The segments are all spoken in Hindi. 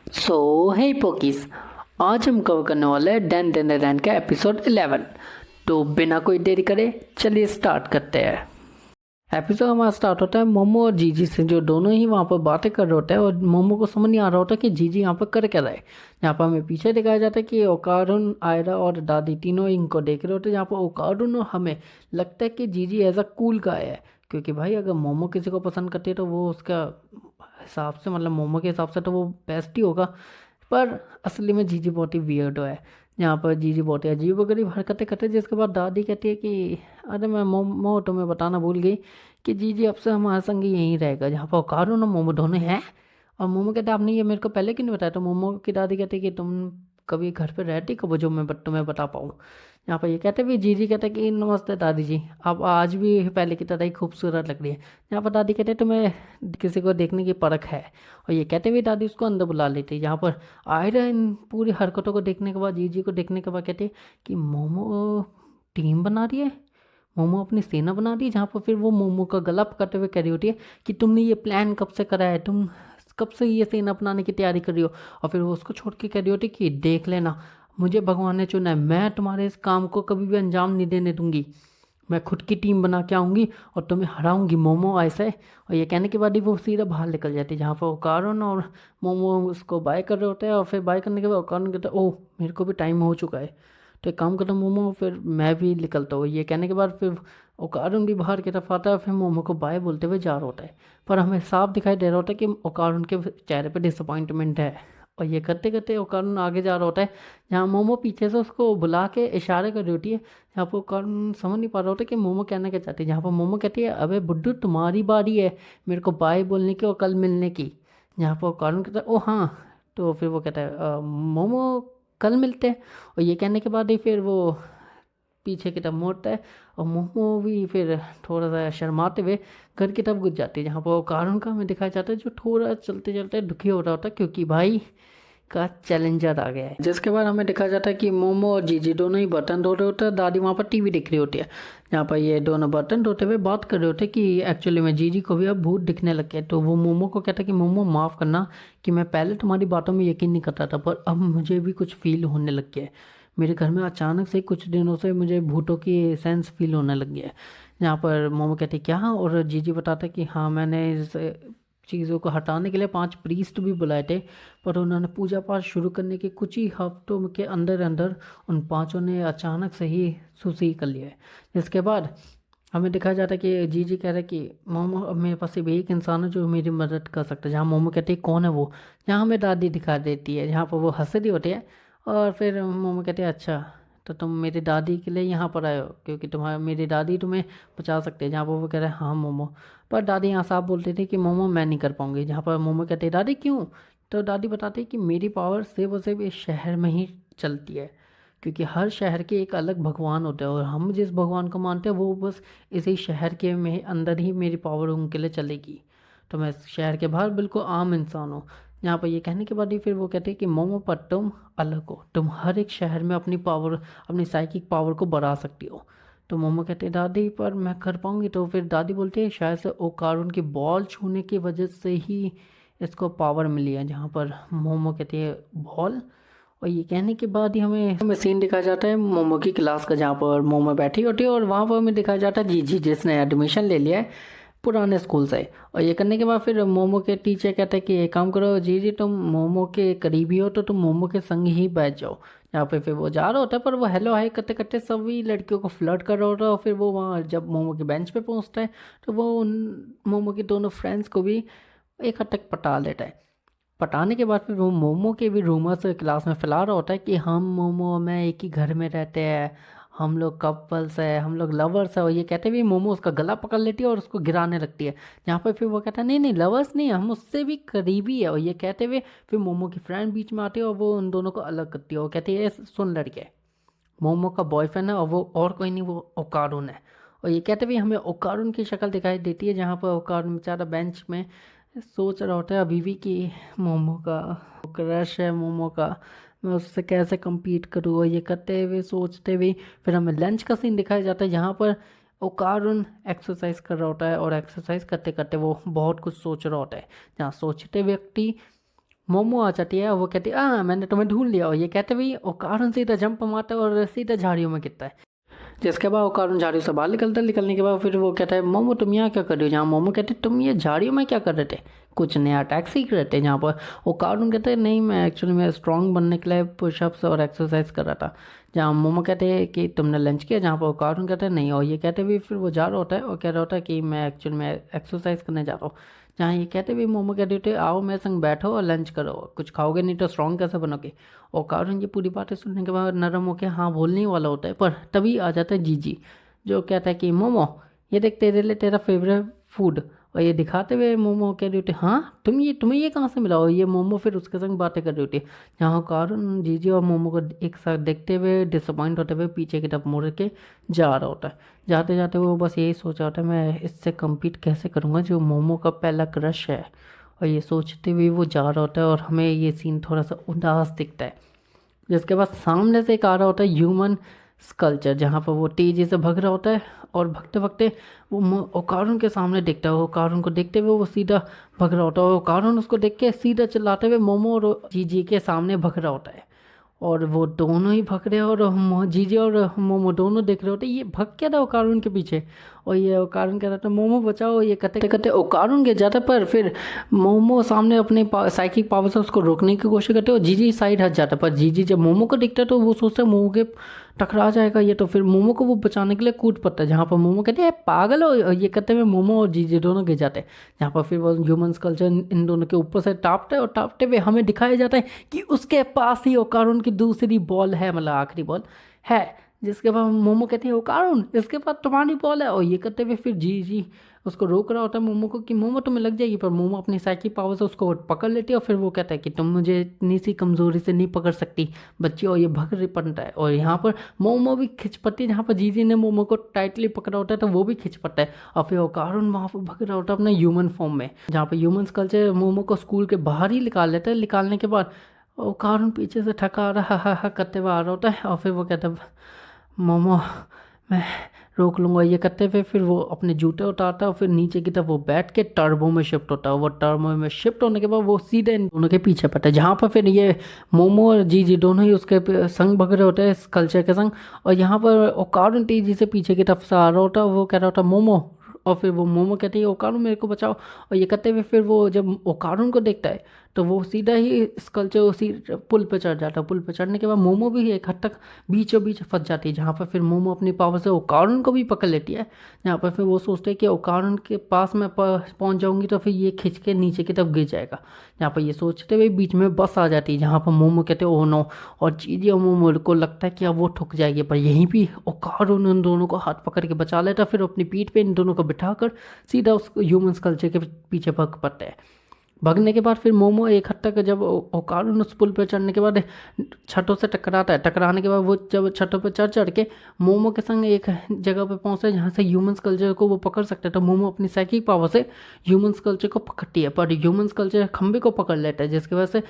सो हे पोकिस, आज हम कवर करने वाले हैं डैन डैन डैन का एपिसोड 11। तो बिना कोई देरी करे चलिए स्टार्ट करते हैं। एपिसोड हमारा स्टार्ट होता है मोमो और जीजी से, जो दोनों ही वहाँ पर बातें कर रहे होते हैं और मोमो को समझ नहीं आ रहा होता कि जीजी यहाँ पर कर क्या रहा है। यहाँ पर हमें पीछे दिखाया जाता है कि ओकारुन, आयरा और दादी तीनों इनको देख रहे होते हैं। जहाँ पर ओकारुन और हमें लगता है कि जीजी एज अ कूल गाय है, क्योंकि भाई अगर मोमो किसी को पसंद करती है तो वो उसका हिसाब से, मतलब मोमो के हिसाब से तो वो बेस्ट ही होगा। पर असली में जीजी बहुत ही वियर्ड है। यहाँ पर जीजी बहुत ही अजीब व गरीब हरकतें करते हैं, जिसके बाद दादी कहती है कि अरे मैं मोमो तुम्हें बताना भूल गई कि जीजी अब से हमारा संग यहीं रहेगा। जहाँ पर कारून और मोमो दोनों हैं। और मोमो कहते हैं आपने ये मेरे को पहले क्यों नहीं बताया। तो मोमो की दादी कहती है कि तुम कभी घर पे रहती कब जो मैं तुम्हें बता पाऊँ। यहाँ पर ये कहते भी, जीजी कहते हैं कि नमस्ते दादी जी, आप आज भी पहले की तरह ही खूबसूरत लग रही है। यहाँ पर दादी कहते हैं तुम्हें किसी को देखने की परख है। और ये कहते हुए दादी उसको अंदर बुला लेती है। यहाँ पर आयरा इन पूरी हरकतों को देखने के बाद, जीजी को देखने के बाद कहते हैं कि मोमो टीम बना रही है, मोमो अपनी सेना बना रही है। जहाँ पर फिर वो मोमो का गला पकड़ते हुए कह रही होती है कि तुमने ये प्लान कब से करा है, तुम कब से ये सेना बनाने की तैयारी कर रही हो। और फिर वो उसको छोड़ के कह रही होती है कि देख लेना, मुझे भगवान ने चुना है, मैं तुम्हारे इस काम को कभी भी अंजाम नहीं देने दूंगी। मैं खुद की टीम बना के आऊँगी और तुम्हें हराऊंगी मोमो, ऐसे। और ये कहने के बाद ही वो सीधा बाहर निकल जाती है। जहाँ पर ओकारुन और मोमो उसको बाय कर रहे होते हैं। और फिर बाय करने के बाद ओकारुन कहता है ओह मेरे को भी टाइम हो चुका है, तो एक काम करता हूँ मोमो, फिर मैं भी निकलता हूँ। ये कहने के बाद फिर ओकारुन भी बाहर की तरफ आता है, फिर मोमो को बाय बोलते हुए जा रहा होता है। पर हमें साफ दिखाई दे रहा होता है कि ओकारुन के चेहरे पर डिसअपॉइंटमेंट है। और ये करते करते ओकारुन आगे जा रहा होता है, जहाँ मोमो पीछे से उसको बुला के इशारे कर रही होती है। यहाँ पर ओकारुन समझ नहीं पा रहा होता कि मोमो कहना क्या चाहती है। जहाँ पर मोमो कहती है अबे बुड्ढू तुम्हारी बारी है मेरे को बाय बोलने की और कल मिलने की। यहाँ पर ओकारुन कहता है ओ हाँ। तो फिर वो कहता है मोमो कल मिलते हैं। और ये कहने के बाद ही फिर वो पीछे की तरफ मोड़ता है। और मोमो भी फिर थोड़ा सा शर्माते हुए घर की तरफ घुस जाती है। जहाँ पर वो कारण का हमें दिखाया जाता है, जो थोड़ा चलते चलते दुखी हो रहा होता है, क्योंकि भाई का चैलेंजर आ गया है। जिसके बाद हमें दिखाया जाता है कि मोमो और जीजी दोनों ही बर्तन धो रहे होते हैं। दादी वहाँ पर टीवी देख रही होती है। यहाँ पर ये दोनों बर्तन धोते हुए बात कर रहे होते हैं कि एक्चुअली में जीजी को भी अब भूत दिखने लग गया है। तो वो मोमो को कहता है कि मोमो माफ़ करना कि मैं पहले तुम्हारी बातों में यकीन नहीं करता था, पर अब मुझे भी कुछ फील होने लग गया है। मेरे घर में अचानक से कुछ दिनों से मुझे भूतों की सेंस फील होने लग गया है। यहाँ पर मोमो कहती क्या, और जीजी बताते कि हाँ मैंने इस चीज़ों को हटाने के लिए 5 प्रीस्ट भी बुलाए थे, पर उन्होंने पूजा पाठ शुरू करने के कुछ ही हफ्तों के अंदर अंदर उन पांचों ने अचानक से ही सुसील कर लिया है। जिसके बाद हमें दिखाया जाता है कि जीजी कह रहे हैं कि मोमो अब मेरे पास सिर्फ एक इंसान है जो मेरी मदद कर सकता है। जहाँ मोमो कहती है कौन है वो, जहाँ हमें दादी दिखा देती है, जहाँ पर वो हंस रही होती है। और फिर मोमो कहते हैं अच्छा तो तुम मेरी दादी के लिए यहाँ पर आए हो, क्योंकि तुम्हारा मेरी दादी तुम्हें बचा सकते हैं। जहाँ पर वो कह रहे हैं हाँ मोमो। पर दादी यहाँ साफ बोलती थी कि मोमो मैं नहीं कर पाऊंगी। जहाँ पर मोमो कहते हैं दादी क्यों। तो दादी बताती है कि मेरी पावर सिर्फ और सिर्फ इस शहर में ही चलती है, क्योंकि हर शहर के एक अलग भगवान होता है, और हम जिस भगवान को मानते हैं वो बस इसी शहर के में अंदर ही मेरी पावर उनके लिए चलेगी। तो मैं शहर के बाहर बिल्कुल आम इंसान हूँ। यहाँ पर ये कहने के बाद ही फिर वो कहते हैं कि मोमो पर तुम अलग हो, तुम हर एक शहर में अपनी पावर, अपनी साइकिक पावर को बढ़ा सकती हो। तो मोमो कहते हैं दादी पर मैं कर पाऊंगी। तो फिर दादी बोलती है शायद से ओकारुन की बॉल छूने की वजह से ही इसको पावर मिली है। जहाँ पर मोमो कहती है बॉल। और ये कहने के बाद ही हमें सीन दिखाया जाता है मोमो की क्लास का, जहाँ पर मोमो बैठी होती है। और वहाँ पर हमें दिखाया जाता है जीजी जिसने एडमिशन ले लिया है पुराने स्कूल से। और ये करने के बाद फिर मोमो के टीचर कहते हैं कि एक काम करो जीजी, तुम मोमो के करीबी हो तो तुम मोमो के संग ही बैठ जाओ। यहाँ पे फिर वो जा रहा होता है, पर वो हेलो हाय करते करते सभी लड़कियों को फ्लर्ट कर रहा होता है। और फिर वो वहाँ जब मोमो के बेंच पे पहुँचता है तो वो उन मोमो की दोनों फ्रेंड्स को भी एक हद तक पटा लेता है। पटाने के बाद फिर वो मोमो के भी रूमर्स क्लास में फैला रहा होता है कि हम मोमो और मैं एक ही घर में रहते हैं, हम लोग कपल्स है, हम लोग लवर्स है। और ये कहते हुए मोमो उसका गला पकड़ लेती है और उसको गिराने लगती है। जहाँ पर फिर वो कहता है नहीं नहीं लवर्स नहीं, हम उससे भी करीबी है। और ये कहते हुए फिर मोमो की फ्रेंड बीच में आती है और वो उन दोनों को अलग करती है। वो कहती है सुन लड़के, मोमो का बॉयफ्रेंड है और वो और कोई नहीं, वो ओकारुन है। और ये कहते हुए हमें ओकारुन की शक्ल दिखाई देती है, जहाँ पर ओकारुन बेचारा बेंच में सोच रहा होता है अभी भी कि मोमो का क्रश है, मोमो का मैं उससे कैसे compete करूँ। और ये करते हुए सोचते हुए फिर हमें लंच का सीन दिखाया जाता है, जहाँ पर ओकारुन एक्सरसाइज कर रहा होता है। और एक्सरसाइज करते करते वो बहुत कुछ सोच रहा होता है। जहाँ सोचते व्यक्ति मोमो आ जाती है, वो कहती है मैंने तुम्हें ढूंढ लिया, और ये कहते भी वो कारण सीधा जंप मारता है और सीधा झाड़ियों में गिरता है। जिसके बाद वो कारण झाड़ियों से बाहर निकलता है, निकलने के बाद फिर वो कहता है मोमो तुम यहाँ क्या कर रही हो, जहाँ मोमो कहते तुम ये झाड़ियों में क्या कर रहे थे, कुछ नया अटैक सीख रहे थे जहाँ पर। वो कार्टून कहते हैं नहीं, मैं एक्चुअली मैं स्ट्रांग बनने के लिए पुशअप्स और एक्सरसाइज कर रहा था। जहाँ मोमो कहते हैं कि तुमने लंच किया, जहाँ पर वो कार्टून कहते हैं नहीं, और ये कहते भी फिर वो जा रहा होता है और कह रहा होता है कि मैं एक्चुअली मैं एक्सरसाइज करने जा रहा हूँ। जहाँ ये कहते भी मोमो कहते होते आओ मेरे संग बैठो और लंच करो, कुछ खाओगे नहीं तो स्ट्रांग कैसे बनोगे। और कार्टून ये पूरी बातें सुनने के बाद नरम होकर हाँ बोलने ही वाला होता है, पर तभी आ जाता है जीजी, जो कहता है कि मोमो ये देख तेरे लिए तेरा फेवरेट फूड, और ये दिखाते हुए मोमो कह रही होती हाँ तुम्हें ये कहाँ से मिला, और ये मोमो फिर उसके संग बातें कर रही होती है। जहाँ कारण जीजी और मोमो को एक साथ देखते हुए डिसअपॉइंट होते हुए पीछे की तरफ मुड़ के जा रहा होता है। जाते जाते वो बस यही सोचा होता है मैं इससे कम्पीट कैसे करूँगा जो मोमो का पहला क्रश है, और ये सोचते हुए वो जा रहा होता है। और हमें ये सीन थोड़ा सा उदास दिखता है, जिसके बाद सामने से एक आ रहा होता है ह्यूमन स्कल्पचर, जहाँ पर वो तेजी से भग रहा होता है, और भगते भगते वो ओकारुन के सामने दिखता है। ओकारुन को देखते हुए वो सीधा भग रहा होता है, और ओकारुन उसको देख के सीधा चिल्लाते हुए मोमो और जीजी के सामने भग रहा होता है। और वो दोनों ही भग रहे हैं, और जीजे और मोमो दोनों देख रहे होते ये भग क्या था ओकारुन के पीछे। और ये ओकारुन कहता था मोमो बचाओ, ये कहते कहते ओकारुन के जाता, पर फिर मोमो सामने अपने साइकिक पावर से उसको रोकने की कोशिश करते और जीजी साइड हट जाता। पर जीजी जब मोमो को दिखता है तो वो सोचता है मोमो के टकरा जाएगा ये, तो फिर मोमो को वो बचाने के लिए कूद पड़ता है। जहाँ पर मोमो कहते हैं पागल हो, और ये कहते हुए मोमो और जीजी दोनों गिर जाते हैं। जहाँ पर फिर वो ह्यूमन कल्चर इन दोनों के ऊपर से टापते हैं, और टापते हुए हमें दिखाया जाता है कि उसके पास ही ओकारुन की दूसरी बॉल है, मतलब आखिरी बॉल है। जिसके बाद मोमो कहती है ओकारुन इसके बाद तुम्हारी बॉल है, और ये कहते हुए फिर जी उसको रोक रहा होता है मोमो को कि मोमो तुम्हें लग जाएगी, पर मोमो अपनी साइकिक पावर से उसको पकड़ लेती है। और फिर वो कहता है कि तुम मुझे इतनी सी कमज़ोरी से नहीं पकड़ सकती बच्ची, और ये भग रही पड़ता है। और यहाँ पर मोमो भी खिंच पड़ती है, जहाँ पर जीजी ने मोमो को टाइटली पकड़ा होता है तो वो भी खिंच पड़ता है। और फिर ओकारुन वहाँ पर भग रहा होता है अपने ह्यूमन फॉर्म में, जहाँ पर ह्यूमन कल्चर मोमो को स्कूल के बाहर ही निकाल लेता है। निकालने के बाद ओकारुन पीछे से थका आ रहा हा करते हुए आ रहा होता है, और फिर वो कहता है मोमो मैं रोक लूँगा, ये करते हुए फिर वो अपने जूते उतारता है, और फिर नीचे की तरफ वो बैठ के टर्बो में शिफ्ट होता है। वो टर्बो में शिफ्ट होने के बाद वो सीधे इन दोनों के पीछे पड़ता है, जहाँ पर फिर ये मोमो और जीजी दोनों ही उसके संग भग रहे होते हैं इस कल्चर के संग। और यहाँ पर ओकारुन तेजी से पीछे की तरफ से आ रहा होता है, वो कह रहा होता मोमो, और फिर वो मोमो कहती है ओकारुन मेरे को बचाओ। और ये कहते हुए फिर वो जब ओकारुन को देखता है तो वो सीधा ही स्कल्पचर उसी पुल पे चढ़ जाता है। पुल पे चढ़ने के बाद मोमो भी एक हद तक बीचों बीच फंस जाती है, जहाँ पर फिर मोमो अपनी पावर से ओकारुन को भी पकड़ लेती है। जहाँ पर फिर वो सोचते हैं कि ओकारुन के पास मैं पहुँच जाऊँगी तो फिर ये खिंच के नीचे की तरफ गिर जाएगा। जहाँ पर ये सोचते हुए बीच में बस आ जाती है, जहाँ पर मोमो कहते हैं ओह नो, और जीजी और मोमो को लगता है कि अब वो ठुक जाएगी, पर यहीं भी ओकारुन उन दोनों को हाथ पकड़ के बचा लेता, फिर अपनी पीठ पे इन दोनों को बिठाकर सीधा उस ह्यूमन कल्चर के पीछे भाग पड़ता है। भागने के बाद फिर मोमो एक हद तक जब ओकारुन उस पुल पर चढ़ने के बाद छतों से टकराता है, टकराने के बाद वो जब छतों पर चढ़ के मोमो के संग एक जगह पे पहुंचता है जहाँ से ह्यूमन कल्चर को वो पकड़ सकता है। तो मोमो अपनी साइकिक पावर से ह्यूमन कल्चर को पकड़ती है, पर ह्यूमन कल्चर खंबे को पकड़ लेता है, जिसकी वजह से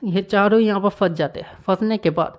ये चारों यहाँ पर फंस जाते हैं। फंसने के बाद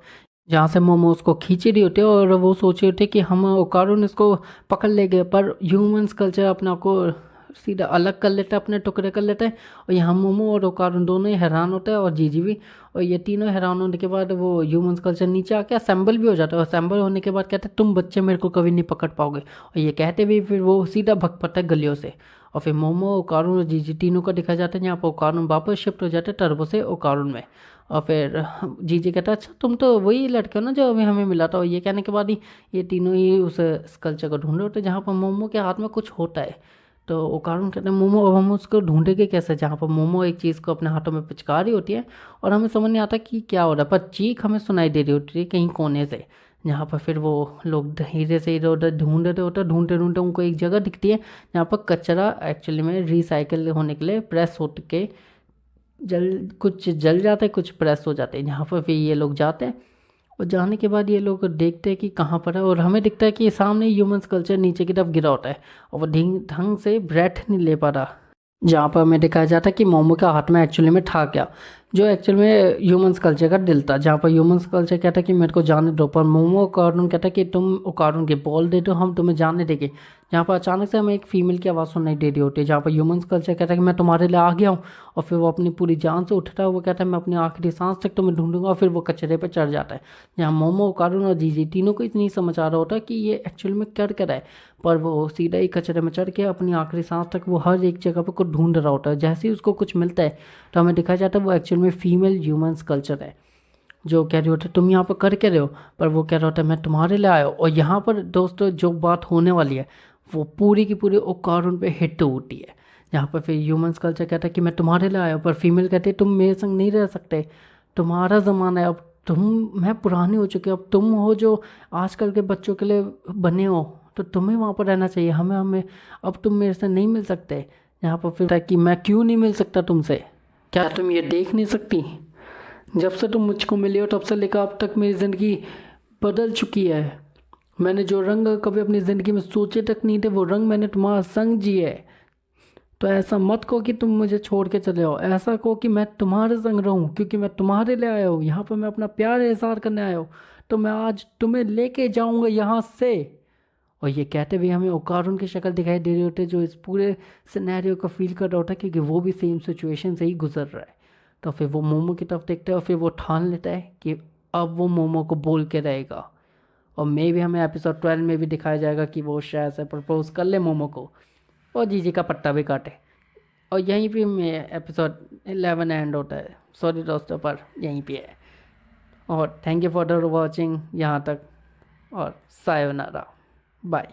जहाँ से मोमो उसको खींच रही होती है, और वो सोच रहे थे कि हम ओकारुन इसको पकड़ ले गए, पर ह्यूमंस कल्चर अपने आप को सीधा अलग कर लेता है, अपने टुकड़े कर लेता है। और यहाँ मोमो और ओकारुन दोनों ही हैरान होते हैं, और जीजी भी। और ये तीनों हैरान होने के बाद वो ह्यूमंस कल्चर नीचे आके असेंबल भी हो जाता है। असेंबल होने के बाद कहते हैं तुम बच्चे मेरे को कभी नहीं पकड़ पाओगे, और ये कहते भी फिर वो सीधा भग पड़ता है गलियों से। और फिर मोमो ओकारुन और जीजी तीनों का दिखा जाता है, जहाँ पर ओकारुन वापस शिफ्ट हो जाते हैं टर्बो से ओकारुन में। और फिर जीजी कहता है अच्छा तुम तो वही लड़के हो ना जो अभी हमें मिला था। और ये कहने के बाद ही ये तीनों ही उस स्कल्पचर को ढूंढे होते हैं, जहाँ पर मोमो के हाथ में कुछ होता है। तो ओकारुन कहते हैं मोमो अब हम उसको ढूंढेंगे कैसे, जहाँ पर मोमो एक चीज़ को अपने हाथों में पिचका रही होती है, और हमें समझ नहीं आता कि क्या हो रहा है, पर चीख हमें सुनाई दे रही होती है कहीं कोने से। जहाँ पर फिर वो लोग धीरे से इधर उधर ढूंढ रहे होते हैं, ढूंढते ढूंढते उनको एक जगह दिखती है जहाँ पर कचरा एक्चुअली में रिसाइकिल होने के लिए प्रेस हो के कुछ जल जाता है, कुछ प्रेस हो जाते हैं। जहाँ पर फिर ये लोग जाते हैं, और जाने के बाद ये लोग देखते हैं कि कहाँ पर है, और हमें दिखता है कि सामने ह्यूमंस कल्चर नीचे की तरफ गिरा होता है, और वो ढंग से ब्रेथ नहीं ले पा रहा। जहाँ पर हमें दिखाया जाता है कि मोमो का हाथ में एक्चुअली में था क्या, जो एक्चुअल में ह्यूमंस कल्चर का दिल था। जहाँ पर ह्यूमंस कल्चर कहता है कि मेरे को जाने दो, पर मोमो ओकारुन कहता है कि तुम ओकारुन के बॉल दे दो हम तुम्हें जाने देंगे। जहाँ पर अचानक से हमें एक फीमेल की आवाज़ सुनाई दे रही होती है, जहाँ पर ह्यूमंस कल्चर कहता है कि मैं तुम्हारे लिए आ गया हूँ। और फिर वो अपनी पूरी जान से उठता है, वो कहता है मैं अपनी आखिरी सांस तक तुम्हें ढूंढूंगा, और फिर वो कचरे पर चढ़ जाता है। जहाँ मोमो, कारून और जीजी तीनों को इतनी समझ आ रहा होता है कि ये एक्चुअल में कर रहा है, पर वो सीधा ही कचरे में चढ़ के अपनी आखिरी सांस तक वो हर एक जगह पर कुछ ढूंढ रहा होता है। जैसे ही उसको कुछ मिलता है तो हमें दिखाया जाता है वो एक्चुअल में फीमेल ह्यूमंस कल्चर है, जो कह रही होती है तुम यहाँ पर कर क्या रहे हो, पर वो कह रहा होता है मैं तुम्हारे लिए आया हूँ। और यहाँ पर दोस्तों जो बात होने वाली है वो पूरी की पूरी ओकारुन पे हिट होती है, जहाँ पर फिर ह्यूमंस कल्चर कहता है कि मैं तुम्हारे लिए आया हूँ, पर फीमेल कहती है तुम मेरे संग नहीं रह सकते, तुम्हारा ज़माना है अब, मैं पुरानी हो चुकी, अब तुम हो जो आजकल के बच्चों के लिए बने हो, तो तुम्हें वहाँ पर रहना चाहिए, हमें हमें अब तुम मेरे से नहीं मिल सकते। यहाँ पर फिर कि मैं क्यों नहीं मिल सकता तुमसे, क्या तुम ये देख नहीं सकती, जब से तुम मुझको मिली हो तब से लेकर अब तक मेरी ज़िंदगी बदल चुकी है। मैंने जो रंग कभी अपनी ज़िंदगी में सोचे तक नहीं थे वो रंग मैंने तुम्हारा संग जिए है। तो ऐसा मत कहो कि तुम मुझे छोड़ के चले आओ, ऐसा कहो कि मैं तुम्हारे संग रहूं, क्योंकि मैं तुम्हारे लिए आया हूँ, यहाँ पर मैं अपना प्यार इज़हार करने आया हूँ। तो मैं आज तुम्हें लेके जाऊंगा यहाँ से। और ये कहते हुए हमें ओकारुन की शक्ल दिखाई दे रही होती है, जो इस पूरे सिनेरियो को फील कर रहा होता है, क्योंकि वो भी सेम सिचुएशन से ही गुजर रहा है। तो फिर वो मोमो की तरफ देखता है और फिर वो ठान लेता है कि अब वो मोमो को बोल के रहेगा। और मे भी हमें एपिसोड 12 में भी दिखाया जाएगा कि वो शायद से प्रपोज कर ले मोमो को और जीजी का पट्टा भी काटे। और यहीं पे में एपिसोड 11 एंड होता है। सॉरी दोस्तों, पर यहीं पे है। और thank you for the watching यहाँ तक, और सायोनारा, बाय।